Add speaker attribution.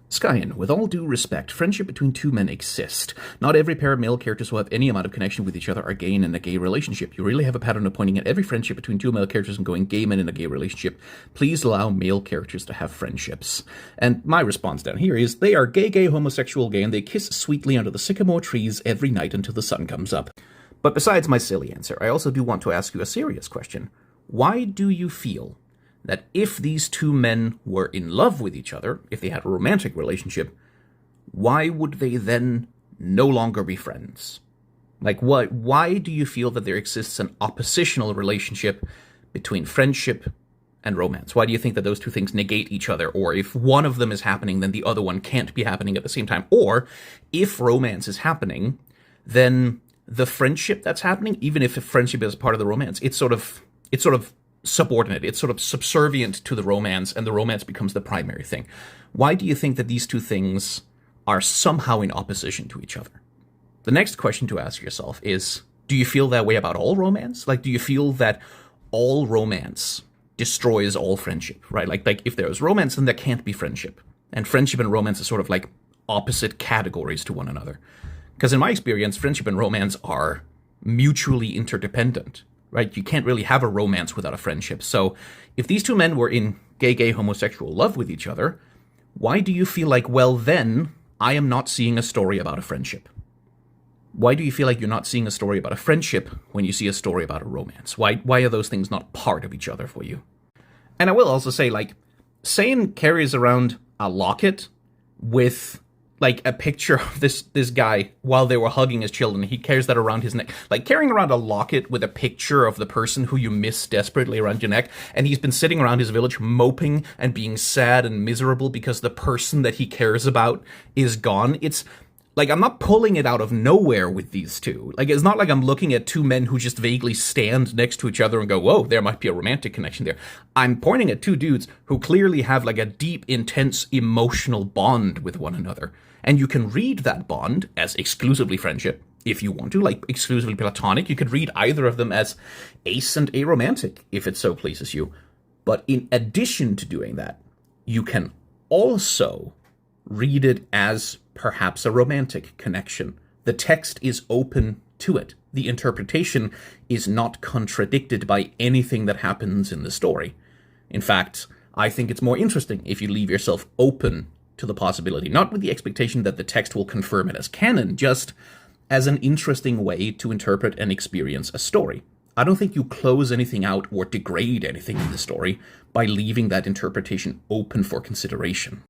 Speaker 1: Skyen, with all due respect, friendship between two men exists. Not every pair of male characters who have any amount of connection with each other are gay in a gay relationship. You really have a pattern of pointing at every friendship between two male characters and going gay men in a gay relationship. Please allow male characters to have friendships. And my response down here is, they are gay, homosexual, gay, and they kiss sweetly under the sycamore trees every night until the sun comes up. But besides my silly answer, I also do want to ask you a serious question. Why do you feel that if these two men were in love with each other, if they had a romantic relationship, why would they then no longer be friends? Like, why do you feel that there exists an oppositional relationship between friendship and romance? Why do you think that those two things negate each other? Or if one of them is happening, then the other one can't be happening at the same time? Or if romance is happening, then the friendship that's happening, even if friendship is part of the romance, it's sort of subordinate, it's sort of subservient to the romance, and the romance becomes the primary thing. Why do you think that these two things are somehow in opposition to each other? The next question to ask yourself is, do you feel that way about all romance? Like, do you feel that all romance destroys all friendship, right? Like if there's romance, then there can't be friendship. And friendship and romance are sort of like opposite categories to one another. Because in my experience, friendship and romance are mutually interdependent. Right? You can't really have a romance without a friendship. So if these two men were in gay, homosexual love with each other, why do you feel like, well, then I am not seeing a story about a friendship? Why do you feel like you're not seeing a story about a friendship when you see a story about a romance? Why are those things not part of each other for you? And I will also say, like, Sein carries around a locket with like a picture of this guy while they were hugging his children. He carries that around his neck. Like carrying around a locket with a picture of the person who you miss desperately around your neck. And he's been sitting around his village moping and being sad and miserable because the person that he cares about is gone. It's like, I'm not pulling it out of nowhere with these two. Like, it's not like I'm looking at two men who just vaguely stand next to each other and go, whoa, there might be a romantic connection there. I'm pointing at two dudes who clearly have like a deep, intense, emotional bond with one another. And you can read that bond as exclusively friendship, if you want to, like exclusively platonic. You could read either of them as ace and aromantic, if it so pleases you. But in addition to doing that, you can also read it as perhaps a romantic connection. The text is open to it. The interpretation is not contradicted by anything that happens in the story. In fact, I think it's more interesting if you leave yourself open to the possibility, not with the expectation that the text will confirm it as canon, just as an interesting way to interpret and experience a story. I don't think you close anything out or degrade anything in the story by leaving that interpretation open for consideration.